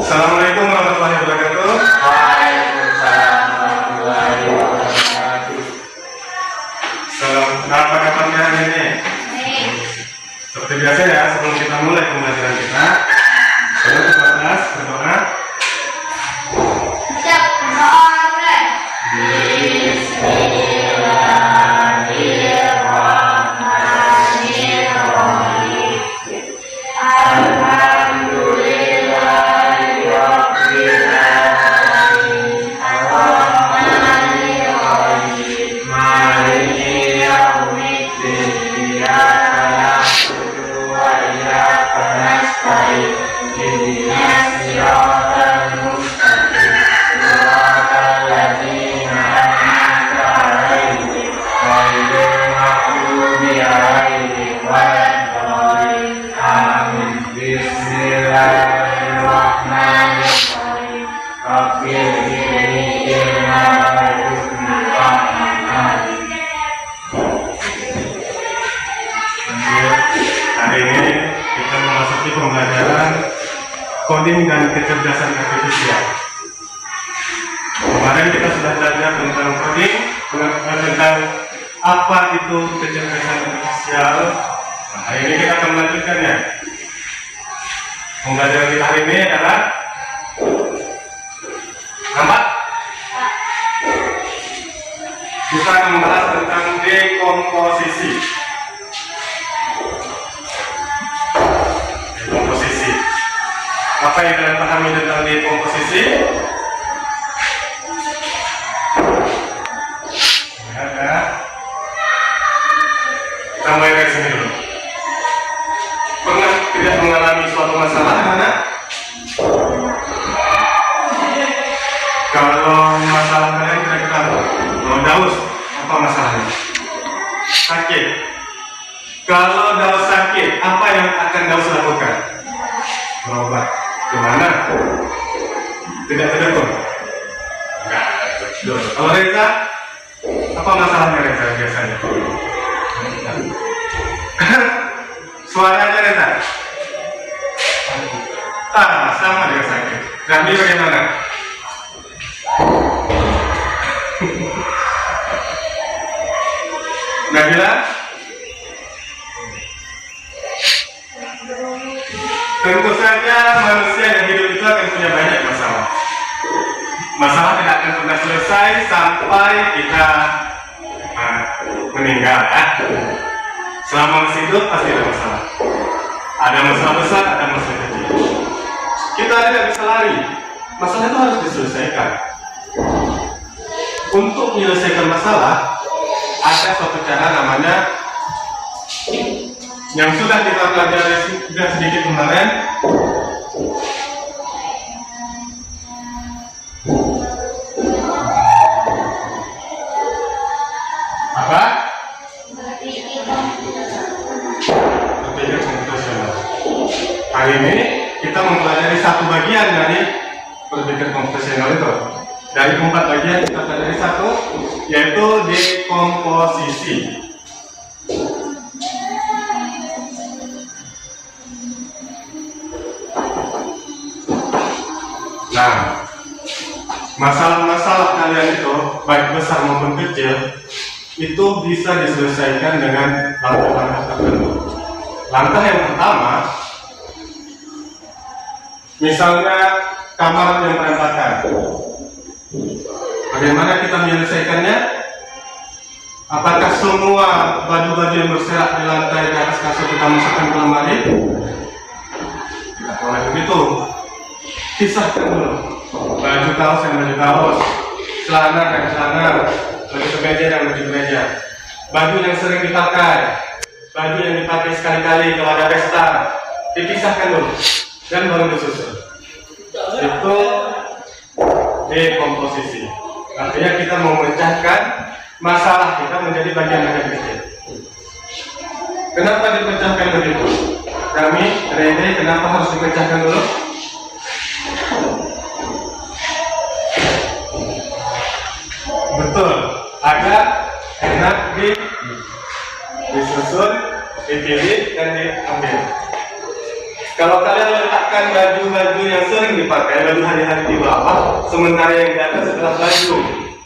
Assalamualaikum warahmatullahi wabarakatuh. Waalaikumsalam warahmatullahi wabarakatuh. Apa kabarnya hari ini? Seperti biasa ya, sebelum kita mulai pembelajaran kita, saya ketua kelas berdoa. Hari ini kita memasuki pembelajaran coding dan kecerdasan artifisial. Kemarin kita sudah belajar tentang coding, tentang apa itu kecerdasan artifisial. Nah, hari ini kita akan melanjutkannya. Pembelajaran kita hari ini adalah nampak? Kita akan membahas tentang dekomposisi. Dekomposisi. Apa yang kalian pahami tentang dekomposisi? Ya. Kita mulai dari sini dulu. Pernah tidak mengalami suatu masalah, mana? Kalau masalah kalian kira-kira mau daus, apa masalahnya? Sakit. Kalau daus sakit, apa yang akan daus lakukan? Berobat. Gimana? Tidak terdengar? Enggak. Kalau Reza, apa masalahnya Reza biasanya? Suaranya Reza? Sama dengan sakit. Ramli bagaimana? Nabila? Tentu saja manusia yang hidup itu akan punya banyak masalah. Masalah tidak akan pernah selesai sampai kita meninggal ya. Selama masih hidup pasti ada masalah. Ada masalah besar, ada masalah kecil. Kita tidak bisa lari. Masalah itu harus diselesaikan. Untuk menyelesaikan masalah, ada suatu cara namanya yang sudah kita pelajari sedikit kemarin. Apa? Berpikir komputasional. Hari ini kita mempelajari satu bagian dari berpikir komputasional itu. Dari 4 bagian kita pelajari satu, yaitu dekomposisi. Nah, masalah-masalah kalian itu, baik besar maupun kecil, itu bisa diselesaikan dengan langkah-langkah tertentu. Langkah yang pertama, misalnya kamar yang berantakan. Bagaimana kita menyelesaikannya? Apakah semua baju-baju yang berserak di lantai di atas kasur kita masukkan ke lemari? Tidak boleh begitu. Pisahkan dulu. Baju kaos dan baju kaos, celana dan celana, baju kemeja dan baju kemeja. Baju yang sering dipakai, baju yang dipakai sekali-kali kalau ada pesta, dipisahkan dulu dan baru disusun. Itu dekomposisi. Artinya kita memecahkan masalah kita menjadi bagian-bagian kecil. Kenapa dipecahkan begitu? Kami, Rene, kenapa harus dipecahkan dulu? Betul, agar enak disusun, dipilih, dan diambil. Kalau kalian letakkan baju-baju yang sering dipakai, baju hari-hari di bawah, sementara yang di atas adalah baju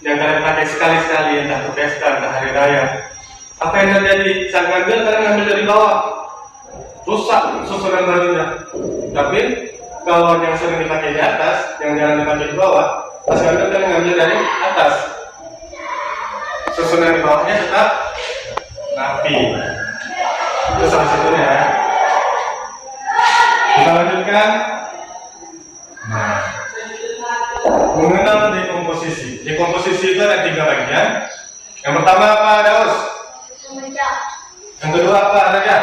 yang kalian pakai sekali-sekali, entah ke pesta, entah hari raya. Apa yang terjadi? Saat ngambil, kalian ngambil dari bawah, rusak susunan bajunya. Tapi kalau yang sering dipakai di atas, yang jarang dipakai di bawah, pas ngambil kalian ngambil dari atas, susunan di bawahnya tetap rapi. Itu salah satunya ya. Kita lanjutkan. Nah, mengenal dekomposisi. Dekomposisi itu ada 3 bagian. Yang pertama apa, Daus? Yang kedua apa, Raja?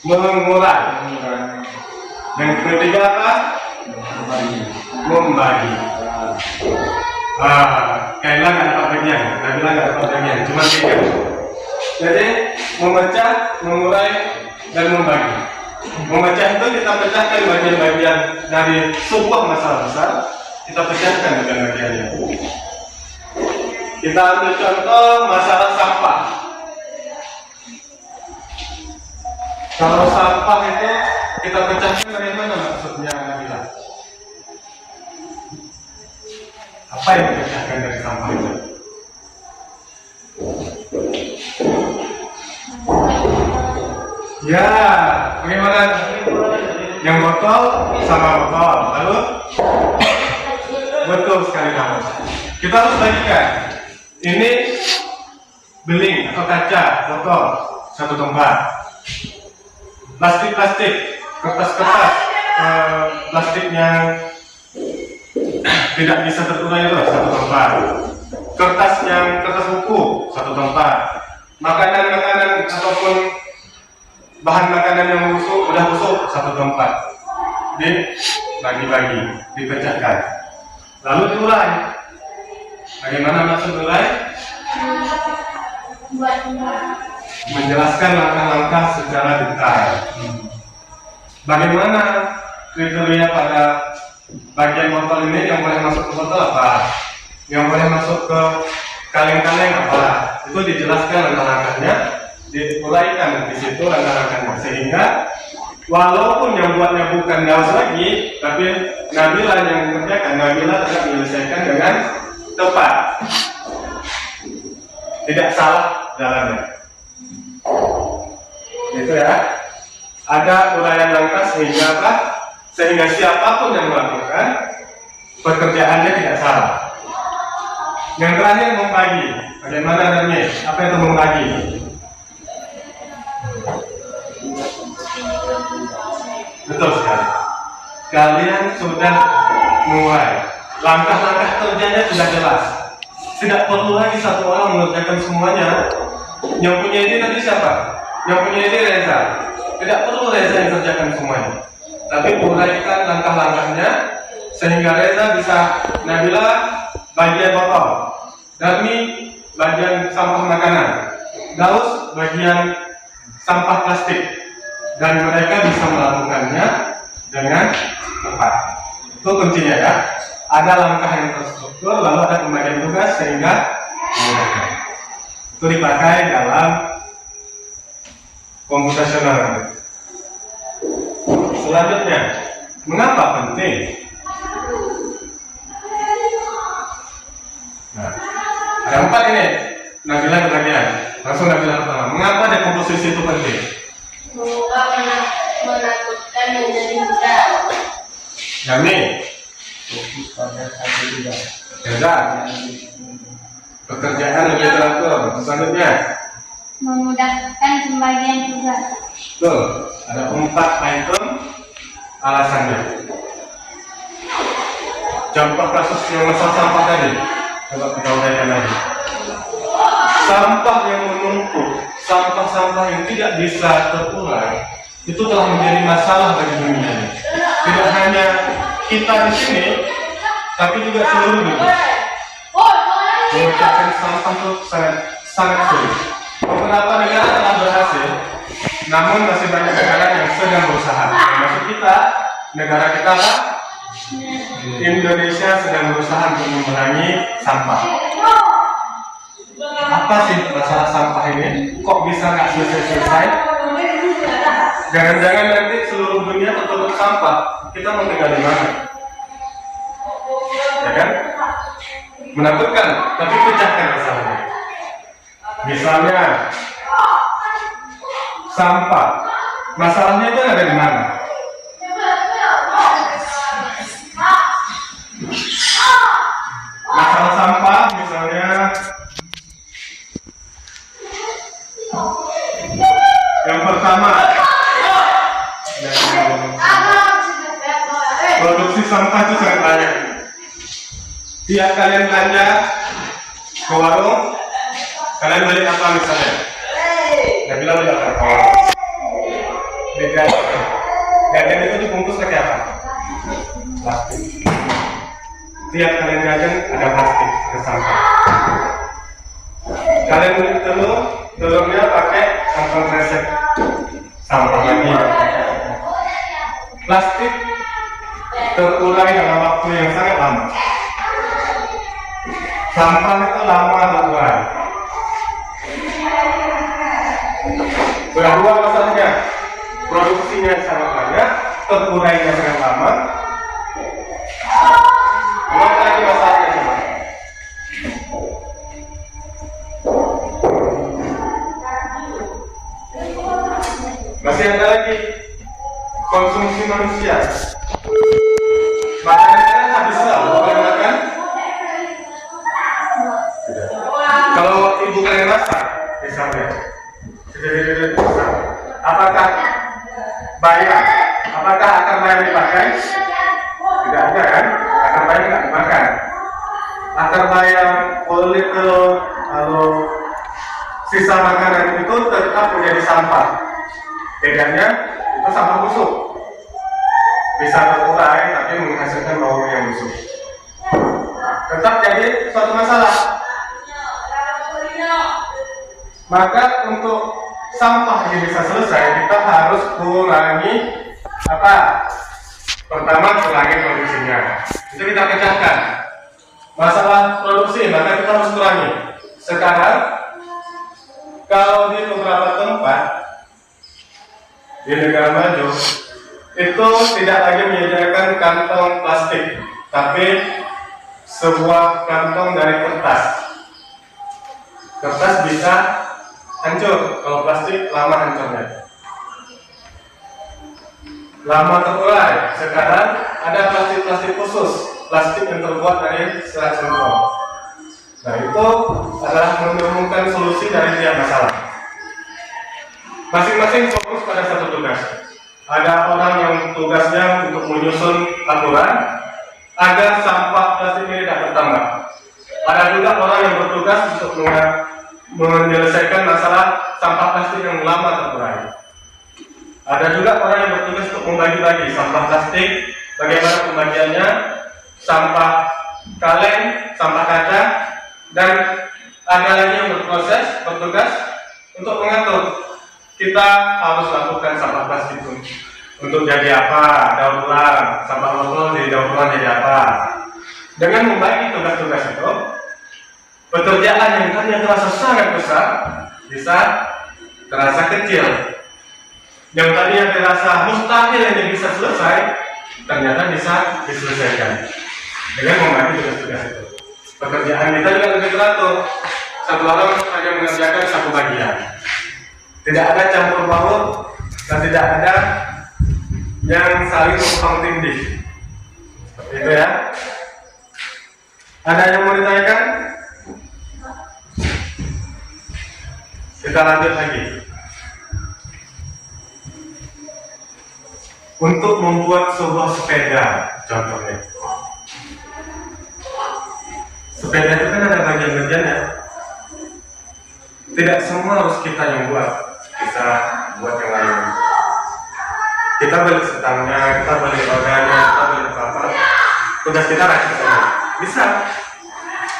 Mengurai. Yang ketiga apa? Membagi. Kailah nggak dapat bagian, Nabila nggak dapat bagian, cuma 3. Jadi memecah, mengurai, dan membagi. Memecah itu kita pecahkan bagian-bagian dari sebuah masalah besar, kita pecahkan bagian-bagiannya. Kita ambil contoh masalah sampah. Kalau sampah itu kita pecahkan bagaimana maksudnya, Nabila? Apa yang dipecahkan dari sampah itu? Ya, bagaimana? Yang botol sama botol, lalu betul sekali kamu. Kita harus bagikan. Ini beling atau kaca botol 1 tempat. Plastik, kertas-kertas, plastiknya tidak bisa terurai itu 1 tempat. Kertas buku 1 tempat. Makanan ataupun bahan makanan yang udah busuk 1 tempat. Dibagi-bagi, dipecahkan. Lalu diurai. Bagaimana maksud urai? Menjelaskan langkah-langkah secara detail. Bagaimana kriteria pada bagian botol ini yang boleh masuk ke botol apa? Yang boleh masuk ke kaleng-kaleng apa? Itu dijelaskan langkah-langkahnya, diuraikan di situ langkah-langkahnya, sehingga walaupun yang buatnya bukan Daus lagi, tapi Nabila yang mengerjakan, Nabila tetap menyelesaikan dengan tepat, tidak salah jalannya. Itu ya. Ada uraian langkah sehingga apa? Sehingga siapapun yang melakukan pekerjaannya tidak salah. Yang terakhir, membagi. Bagaimana namanya? Apa itu membagi? Betul sekali. Kalian sudah mulai. Langkah-langkah kerjanya sudah jelas. Tidak perlu lagi satu orang mengerjakan semuanya. Yang punya ide tadi siapa? Yang punya ide Reza. Tidak perlu Reza yang kerjakan semuanya. Tapi uraikan langkah-langkahnya sehingga Reza bisa, Nabila bagian botol, Darmi bagian sampah makanan, Daus bagian sampah plastik, dan mereka bisa melakukannya dengan tepat. Itu kuncinya ya. Ada langkah yang terstruktur, lalu ada pembagian tugas sehingga memudahkan. Itu dipakai dalam komputasional. Selanjutnya, mengapa penting? Nah, ada 4 ini. Nabila kebagian. Langsung Nabila pertama. Mengapa dekomposisi itu penting? Menakutkan menjadi mudah. Yami. Reza. Pekerjaan lebih teratur. Selanjutnya. Memudahkan pembagian tugas. Betul. Ada 4 item alasannya. Contoh kasus yang masalah sampah tadi. Coba kita uraikan lagi. Sampah yang menumpuk, sampah-sampah yang tidak bisa terurai, itu telah menjadi masalah bagi dunia ini. Tidak hanya kita di sini, tapi juga seluruh dunia. Memecahkan sampah itu sangat sulit. Beberapa negara telah berhasil, namun masih banyak negara yang sedang berusaha. Termasuk kita, negara kita apa? Indonesia sedang berusaha untuk mengurangi sampah. Apa sih masalah sampah ini? Kok bisa nggak selesai-selesai? Jangan-jangan nanti seluruh dunia tertutup sampah, kita mau tinggal di mana? Ya kan? Menakutkan, tapi pecahkan masalahnya. Misalnya sampah, masalahnya itu ada di mana? Masalah sampah misalnya yang pertama, produksi sampah itu sangat banyak. Tiap kalian belanja ke warung, kalian beli apa misalnya? Nggak bilang beli apa? Jajan itu dibungkus pakai apa? Plastik. Tiap kalian jajan ada plastik ke sampah. Kalian beli telur, telurnya pakai kantong kresek, sampah lagi. Plastik terurai dalam waktu yang sangat lama. Sampah itu lama terurai. Kedua masalahnya, produksinya sangat banyak, terurainya sangat lama. Apa lagi masalahnya coba? Masih ada lagi konsumsi manusia. Makanannya habis lah, bukan makan. Kalau ibu kalian masak, misalnya, apakah bayam? Apakah akar bayam dipakai? Tidak ada kan? Akar bayam tidak dimakan. Akar bayam, kulit telur, lalu sisa makanan itu tetap menjadi sampah. Bedanya itu sampah busuk. Bisa terurai tapi menghasilkan bau yang busuk. Tetap jadi suatu masalah. Maka untuk sampah ini bisa selesai, kita harus kurangi apa? Pertama, kurangi produksinya. Itu kita pecahkan. Masalah produksi, maka kita harus kurangi. Sekarang, kalau di beberapa tempat di negara maju itu tidak lagi menyediakan kantong plastik, tapi sebuah kantong dari kertas. Kertas bisa hancur, kalau plastik lama hancurnya, lama terurai. Sekarang ada plastik khusus, plastik yang terbuat dari serat singkong. Nah, itu adalah menemukan solusi dari tiap masalah. Masing-masing fokus pada satu tugas. Ada orang yang tugasnya untuk menyusun aturan agar sampah plastik ini tidak bertambah. Ada juga orang yang bertugas untuk menyelesaikan masalah sampah plastik yang lama terurai. Ada juga orang yang bertugas untuk membagi-bagi sampah plastik, bagaimana pembagiannya, sampah kaleng, sampah kaca, dan ada lagi yang bertugas untuk mengatur kita harus lakukan sampah plastik untuk jadi apa, daur ulang, sampah botol di daur ulang jadi apa. Dengan membagi tugas-tugas itu, pekerjaan yang tadinya terasa sangat besar bisa terasa kecil. Yang tadinya terasa mustahil ini bisa selesai, ternyata bisa diselesaikan dengan membagi tugas-tugas itu. Pekerjaan kita juga lebih teratur. Satu orang hanya mengerjakan satu bagian. Tidak ada campur baur dan tidak ada yang saling tumpang tindih. Seperti itu ya. Ada yang mau ditanyakan? Kita lanjut lagi. Untuk membuat sebuah sepeda, contohnya. Sepeda itu kan ada bagian-bagiannya. Tidak semua harus kita yang buat. Bisa buat yang lain. Kita beli setangnya, kita beli rodanya, kita beli apa-apa. Tugas kita rakit saja. Bisa.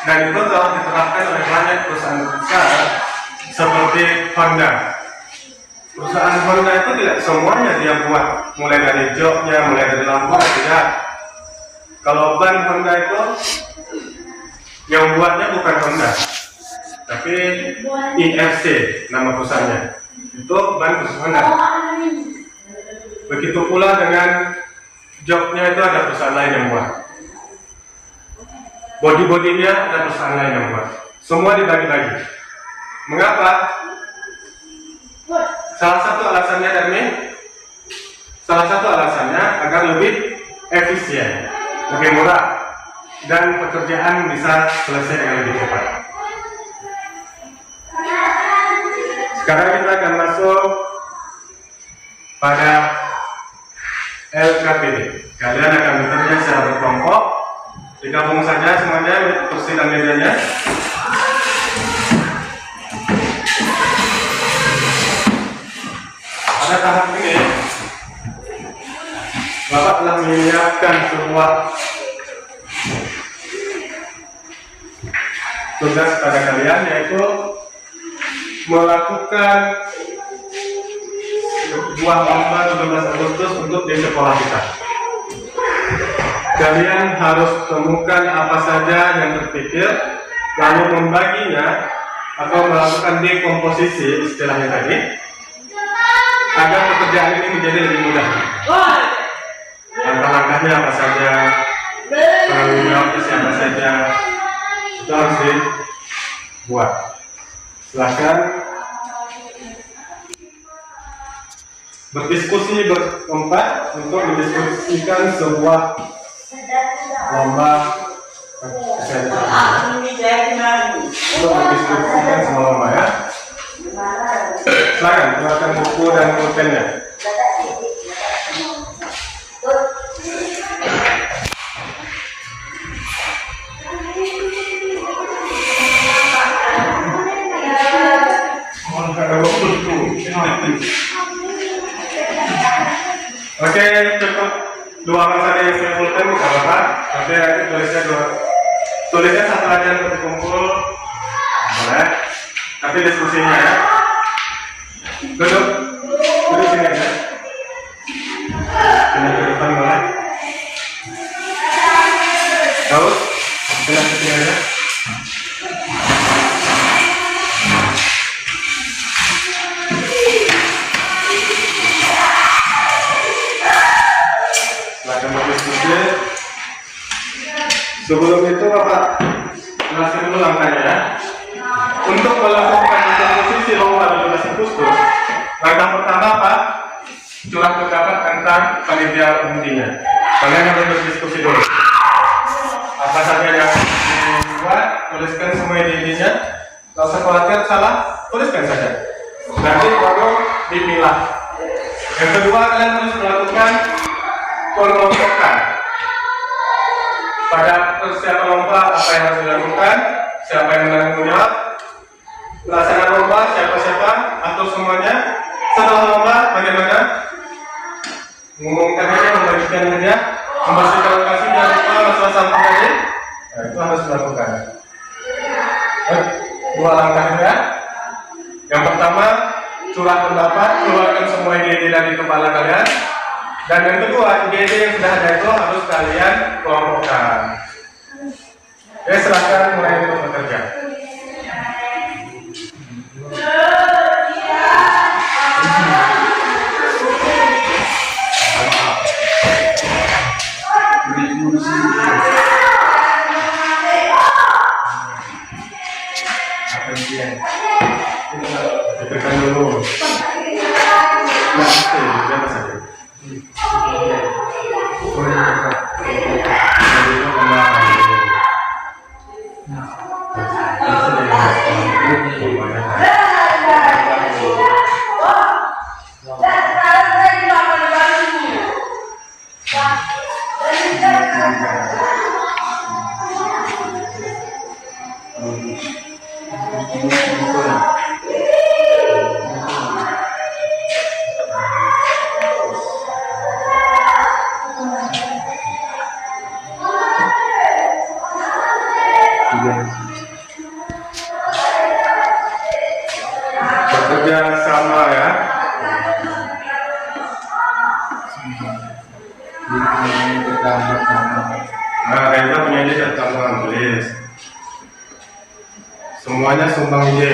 Dan itu telah diterapkan oleh banyak perusahaan besar seperti Honda. Perusahaan Honda itu tidak semuanya dia buat, mulai dari joknya, mulai dari lampu, tidak. Kalau ban Honda itu yang buatnya bukan Honda, tapi IFC nama perusahaannya. Itu ban khusus Honda. Begitu pula dengan jobnya itu ada perusahaan lain yang buat. Body-bodinya ada perusahaan lain yang buat. Semua dibagi-bagi. Mengapa? Salah satu alasannya agar lebih efisien, lebih murah, dan pekerjaan bisa selesai dengan lebih cepat. Sekarang kita akan masuk pada LKPD. Kalian akan bekerja secara berkelompok. Digabung saja semuanya kursi dan mejanya. Pada tahap ini, Bapak telah menyiapkan sebuah tugas pada kalian, yaitu melakukan sebuah lomba 17 Agustus untuk di sekolah kita. Kalian harus temukan apa saja yang terpikir, lalu membaginya atau melakukan dekomposisi istilahnya tadi, agar pekerjaan ini menjadi lebih mudah. Langkah-langkahnya apa saja, tanggung jawabnya siapa saja, itu harus dibuat. Silakan berdiskusi berempat untuk mendiskusikan sebuah lomba untuk mendiskusikan semua lomba ya. Silakan keluarkan buku dan pulpennya. Oke, cukup 2 orang saja yang saya pulpen, tidak apa-apa. Tapi nanti tulisnya satu aja untuk dikumpul, boleh. Tapi diskusinya ya. Duduk sini aja. Sini ke depan boleh. Tahu? Sini ke sini aja. Silakan berdiskusi. Sebelum itu Bapak jelasin dulu langkahnya ya. Untuk melakukan komposisi lomba 17 Agustus, langkah pertama apa? Curah pendapat tentang panitia intinya. Kalian harus berdiskusi dulu. Apa saja yang dibuat, tuliskan semua ide-idenya. Kalau usah khawatir salah, tuliskan saja. Nanti baru dipilah. Yang kedua, kalian harus melakukan pengelompokan. Pada persiapan lomba, apa yang harus dilakukan, siapa yang menanggung jawab, pelaksanaan lomba, siapa-siapa, atur semuanya. Setelah lomba, bagaimana? Mengumumkan aja, membagikan aja, membersihkan lokasi, jangan lupa masalah sampah tadi. Nah, itu harus dilakukan. Dua langkah ya. Yang pertama, curah pendapat, keluarkan semua ide-ide dari kepala kalian. Dan yang kedua, ide-ide yang sudah ada itu harus kalian kelompokkan. Oke, silakan mulai untuk bekerja. Tekan dulu. Nah, oke, berapa saja? Bekerja sama ya. Nah, kita punya ide tentang menulis. Semuanya sumbang ide.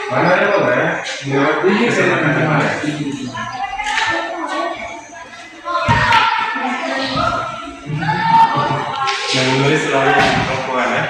Mana ada apa ya? Ini saya akan gimana? Yang menulis selalu perempuan ya.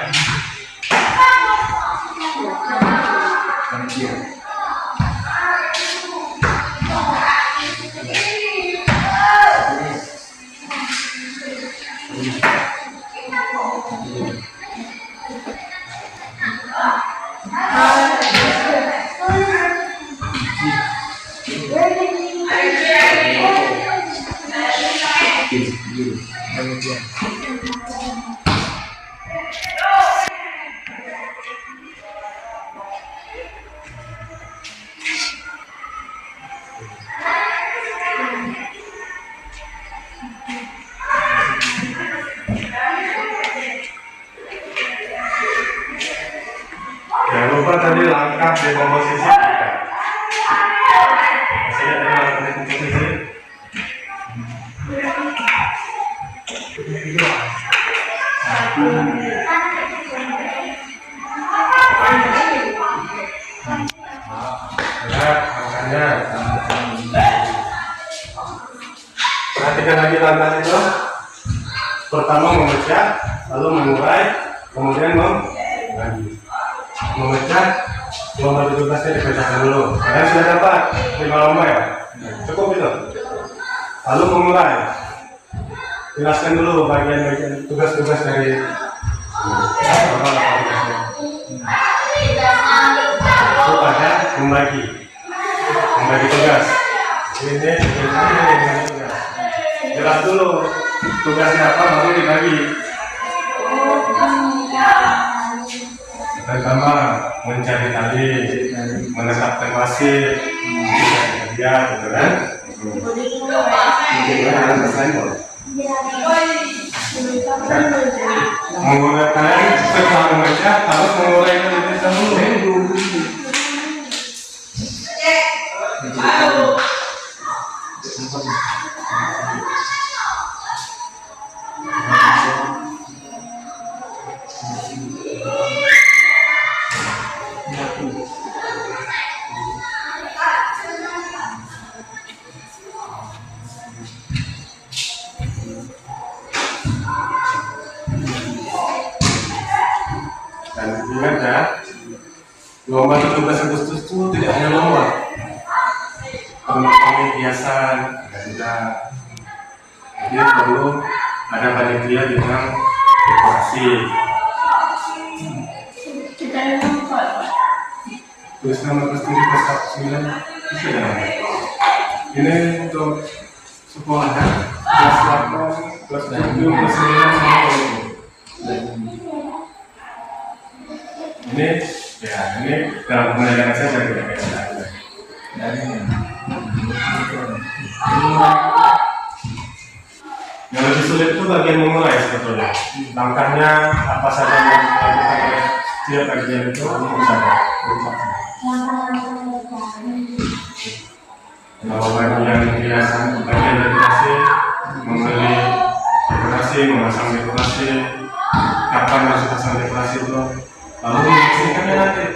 Jangan lupa tadi langkah di komposisi. Masih ada langkah di komposisi. Lihat angkanya. Perhatikan lagi langkah itu. Pertama memecah, lalu mengurai, kemudian membagi. Memecah, lomba tugasnya dipecahkan dulu. Kalian sudah dapat 5 lomba ya? Cukup itu. Lalu memulai. Jelaskan dulu bagian-bagian tugas-tugas dari ada membagi tugas. Ini tugas. Jelas dulu tugasnya apa, baru dibagi. Pertama mencari tali, menetapkan wasit, dia gitu kan? Menggunakan setelah membaca harus mengurai tulis dulu. Dan ingat ya, lomba 17 Agustus itu tidak hanya lomba, penghiasan ada juga. Jadi perlu ada panitia dengan dekorasi. Tulis nama kelas 7 kelas 9 bisa jangan. Ini untuk sekolah ya, kelas 8, kelas 7, kelas 9 sama kelas. Ini dalam penelitian saya tidak biasa. Yang lebih sulit itu bagian memulai sebetulnya. Langkahnya apa saja yang dilakukan oleh setiap bagian itu saja. Kalau bagian hiasan, bagian dekorasi, membeli dekorasi, memasang dekorasi, kapan harus pasang dekorasi itu. Lalu membersihkannya nanti.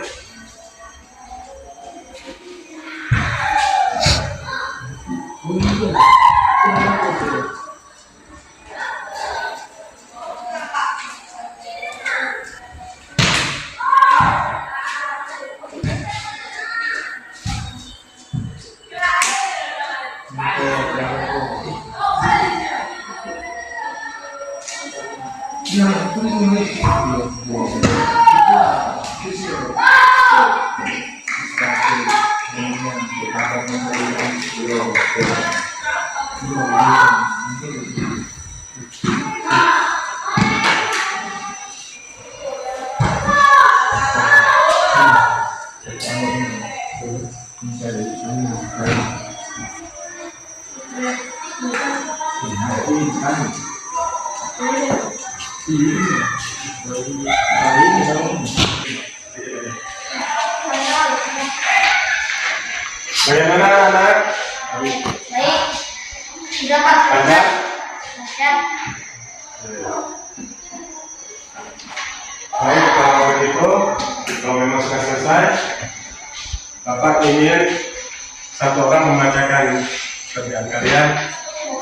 Bagaimana anak? Baik. Sudah Pak. Lancar? Lancar. Baik, kalau begitu, kalau memang sudah selesai, Bapak ingin satu orang membacakan kerjaan kalian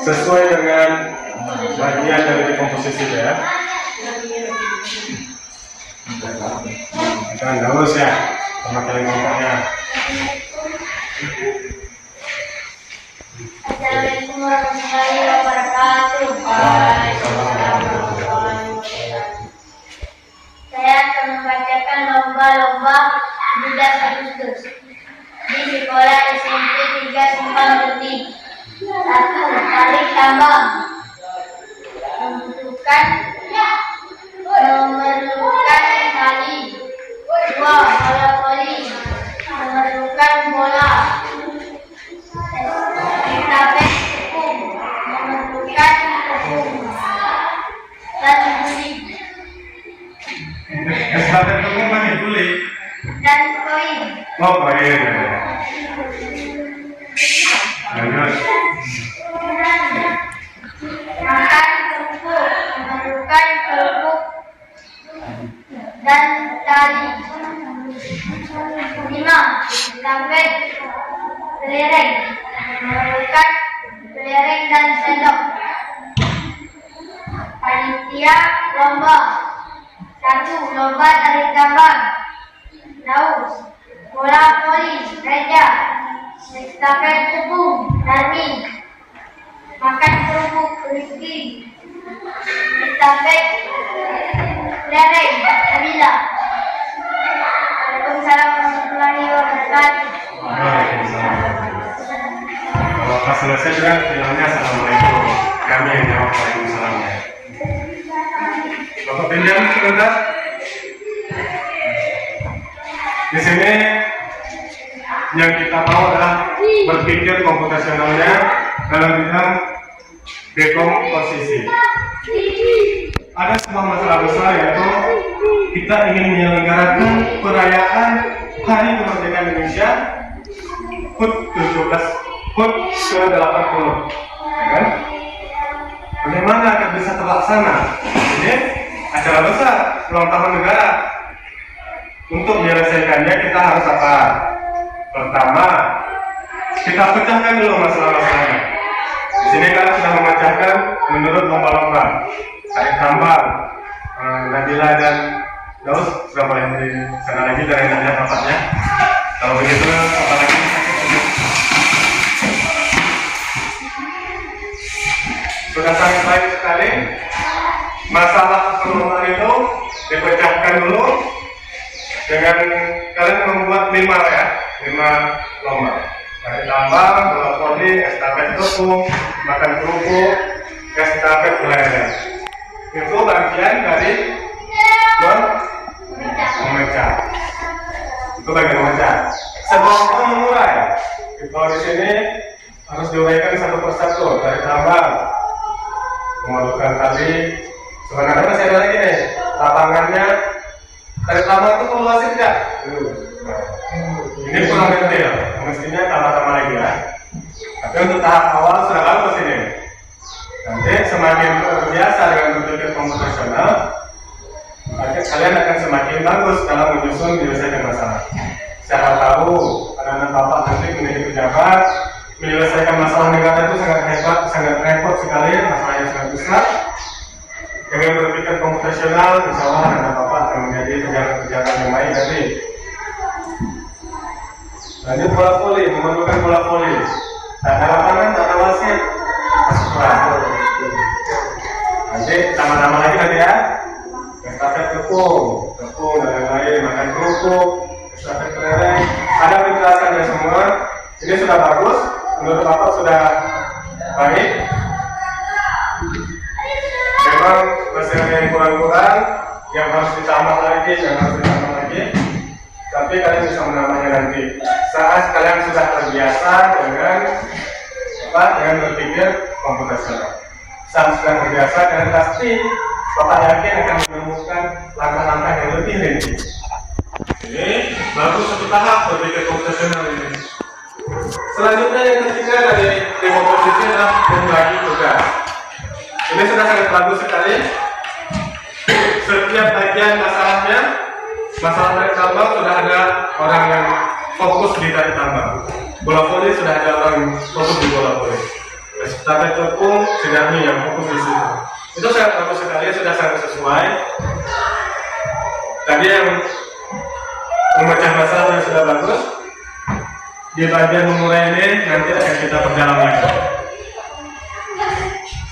sesuai dengan bagian dari komposisi ya. Jangan terus ya, sama kalian kelompoknya. Assalamualaikum warahmatullahi wabarakatuh. Saya akan membacakan lomba-lomba 17 Agustus di sekolah SMP 3 Simpang Putih. 1. Tarik tambang. Memerlukan tali. 2. Bola voli. Memerlukan bola. Estafet tepung. Memerlukan tepung dan guling Estafet tepung pakai guling. dan koin. Oh, baik. Lanjut. Makan kerupuk. Memerlukan kerupuk dan tali. 5. Estafet kelereng. Memerlukan kelereng dan sendok. Panitia lomba. 1. Lomba tarik tambang. Laut. Bola voli. Reja. Estafet tepung. Darmi. Makan kerupuk. Rizki. Estafet kelereng. Nabila. Waalaikumsalam warahmatullahi wabarakatuh. Kalau pas selesai juga bilangnya assalamualaikum. Kami yang jawab waalaikumsalamnya. Bapak pinjam sebentar. Di sini yang kita mau adalah berpikir komputasionalnya dalam bidang dekomposisi. Ada sebuah masalah besar yaitu kita ingin menyelenggarakan perayaan Hari Kemerdekaan Indonesia HUT ke-80, ya kan? Bagaimana akan bisa terlaksana? Ini acara besar ulang tahun negara. Untuk menyelesaikannya kita harus apa? Pertama, kita pecahkan dulu masalah-masalahnya. Di sini kalian sudah memecahkan menurut lomba-lomba. Tarik tambang, Nabila dan Daus sudah mulai di sana lagi dari nanya bapaknya. Kalau begitu, apalagi sudah sangat baik sekali. Masalah perlombaan itu dipecahkan dulu dengan kalian membuat 5 lomba. Tarik tambang, bola voli, estafet tepung, makan kerupuk, estafet kelereng. Itu bagian dari memecah. Itu bagian memecah. Sebelum memulai, kalau di sini harus diuraikan satu persatu. Tarik tambang, memerlukan tali. Sebenarnya masih ada lagi nih, lapangannya. Tarik tambang itu perlu luas tidak? Ini kurang detail, mestinya tambah-tambah lagi ya. Tapi untuk tahap awal sudah bagus ini. Nanti semakin terbiasa dengan berpikir komputasional, kalian akan semakin bagus dalam menyusun menyelesaikan masalah. Siapa tahu anak-anak bapak nanti menjadi pejabat, menyelesaikan masalah negara itu sangat hebat, sangat repot sekali, masalahnya sangat besar. Dengan berpikir komputasional, insya Allah anak bapak akan menjadi pejabat-pejabat yang baik nanti. Lanjut bola voli, memerlukan bola voli. Tak ada lapangan, tak ada wasit, masuk kelas. Nanti tambah-tambah lagi nanti ya. Estafet tepung dan lain-lain, makan kerupuk, estafet kelereng. Ada penjelasannya semua. Ini sudah bagus, menurut bapak sudah baik. Memang masih ada yang kurang-kurang, yang harus ditambah lagi, tapi kalian bisa menambahnya nanti saat kalian sudah terbiasa dengan berpikir komputasional. sedang terbiasa dan pasti Bapak yakin akan menemukan langkah-langkah yang lebih rinci. Ini baru satu tahap berpikir profesional ini. Selanjutnya yang ketiga dari komposisi adalah membagi tugas. Ini sudah sangat bagus sekali. Setiap bagian masalah tarik tambang sudah ada orang yang fokus di tarik tambang. Bola voli sudah ada orang yang fokus di bola voli. Tarik tepung Sinarmi yang fokus di situ. Itu sangat bagus sekali, sudah sangat sesuai. Tadi yang memecah masalah sudah bagus. Di bagian memulai ini nanti akan kita perdalam lagi.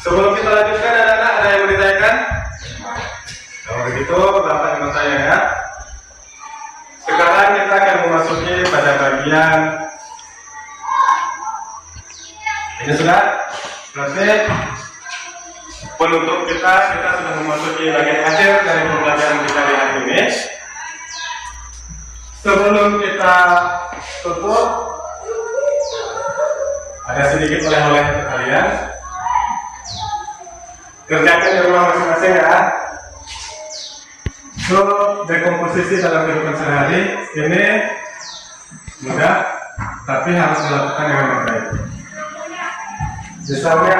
Sebelum kita lanjutkan, anak-anak ada yang mau ditanyakan? Kalau begitu, Bapak yang bertanya ya. Sekarang kita akan memasuki pada bagian ini sudah selesai. Penutup kita sudah memasuki bagian akhir dari pembelajaran kita di hari ini. Sebelum kita tutup, ada sedikit oleh-oleh untuk kalian. Kerjakan di rumah masing-masing ya. So, dekomposisi dalam kehidupan sehari ini mudah, tapi harus dilakukan dengan baik. Misalnya,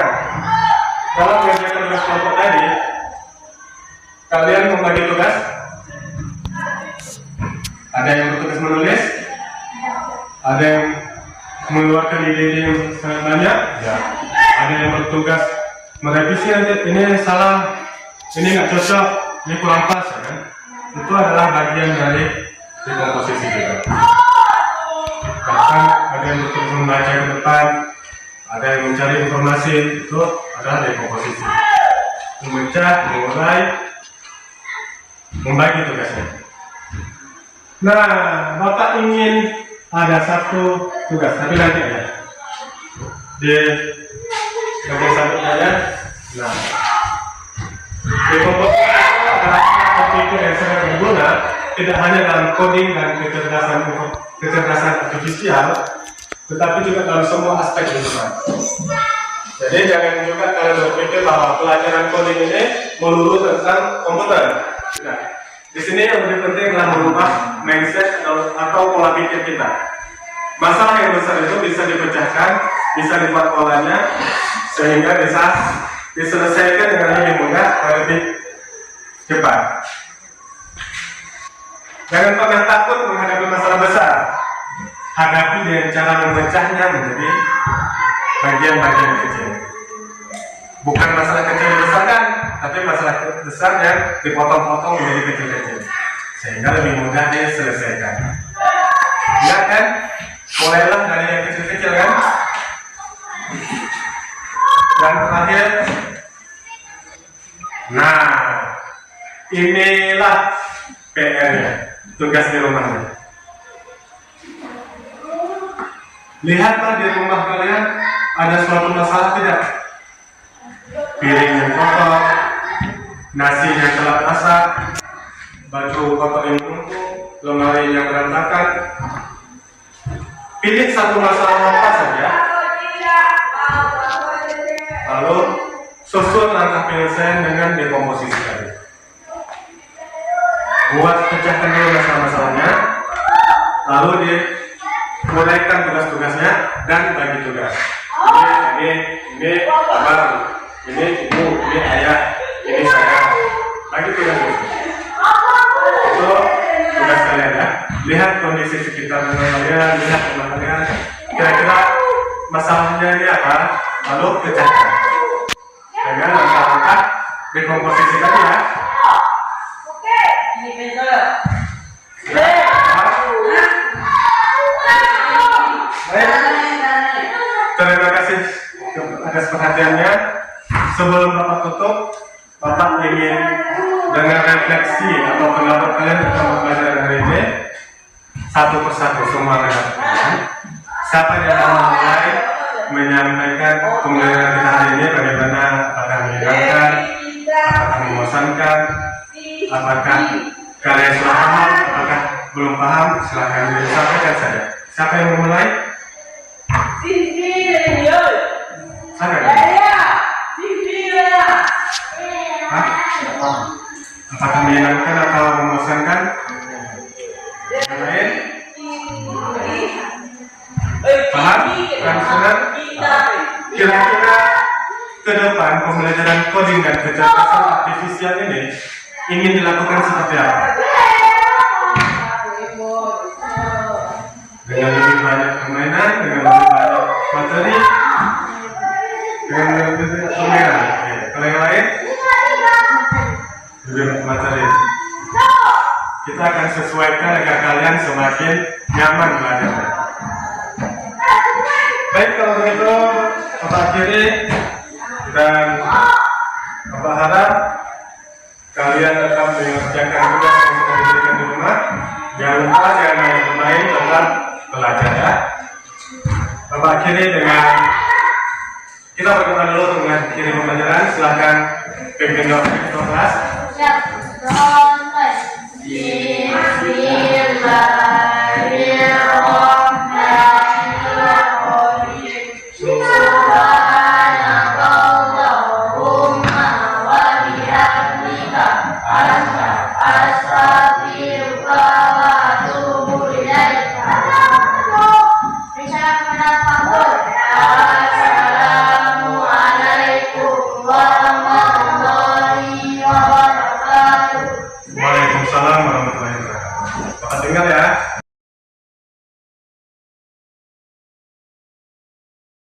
dalam mengerjakan tugas kelompok tadi, kalian membagi tugas. Ada yang bertugas menulis, ada yang mengeluarkan ide-ide yang sangat banyak, ya. Ada yang bertugas merevisi nanti ini salah, ini nggak cocok, ini kurang pas, ya kan? Itu adalah bagian dari komposisi kita. Bahkan ada yang bertugas membaca ke depan, ada yang mencari informasi, itu adalah dari komposisi. Memecah, memulai, membagi tugasnya. Nah, Bapak ingin ada satu tugas, tapi nanti aja di bagian selanjutnya ya. Nah, di komposisi adalah berpikir yang sangat berguna, tidak hanya dalam coding dan kecerdasan artifisial, tetapi juga dalam semua aspek kehidupan. Jadi jangan juga kalian berpikir bahwa pelajaran coding ini melulu tentang komputer. Nah, di sini yang lebih penting adalah merubah mindset atau pola pikir kita. Masalah yang besar itu bisa dipecahkan, bisa dibuat polanya, sehingga bisa diselesaikan dengan lebih mudah dan lebih cepat. Jangan pernah takut menghadapi masalah besar. Hadapi dengan cara memecahnya menjadi bagian-bagian kecil. Bukan masalah kecil dibesarkan, tapi masalah besar yang dipotong-potong menjadi kecil-kecil, sehingga lebih mudah diselesaikan. Ya kan? Mulailah dari yang kecil-kecil kan? Dan terakhir, nah, inilah PR-nya, tugas di rumahnya. Lihatlah di rumah kalian ada suatu masalah tidak? Piring yang kotor, nasi yang telat masak, baju kotor yang menumpuk, lemari yang berantakan. Pilih satu masalah apa saja, lalu susun langkah penyelesaian dengan dekomposisi tadi. Buat pecahkan dulu masalah-masalahnya, lalu dimulaikan tugas-tugasnya dan bagi tugas. Ini abang, ini ibu, ini ayah, ini saya. Bagi tugas itu tugas kalian ya. Lihat kondisi sekitar kalian, lihat rumah kalian. Kira-kira masalahnya ini apa? Lalu pecahkan dengan langkah-langkah dekomposisi tadi ya. Terima kasih atas perhatiannya. Sebelum Bapak tutup, Bapak ingin dengan refleksi atau pendapat kalian tentang pelajaran hari ini satu persatu semua rekan. Siapa yang akan mulai menyampaikan pembelajaran kita hari ini? Bagaimana? Apakah menyenangkan? Apakah membosankan? Apakah kalian sudah paham? Apakah belum paham? Silakan disampaikan saja. Siapa yang memulai? Saya. Hah? Apakah menyenangkan atau membosankan? Yang lain? Paham? Kan? Kira-kira ke depan pembelajaran coding dan kecerdasan artifisial ini ingin dilakukan seperti apa? Dengan lebih banyak permainan, dengan lebih banyak materi, dengan lebih banyak permainan. Kalau yang lain, lebih banyak materi. Kita akan sesuaikan agar kalian semakin nyaman belajarnya. Baik, kalau begitu, Bapak akhiri dan Bapak harap kalian tetap mengerjakan tugas yang sudah diberikan di rumah. Jangan lupa jangan main bermain, tetap belajar ya. Bapak akhiri dengan kita berdoa dulu untuk mengakhiri pembelajaran. Silakan pimpin doa kelas. Waalaikumsalam warahmatullahi wabarakatuh. Bapak dengar ya.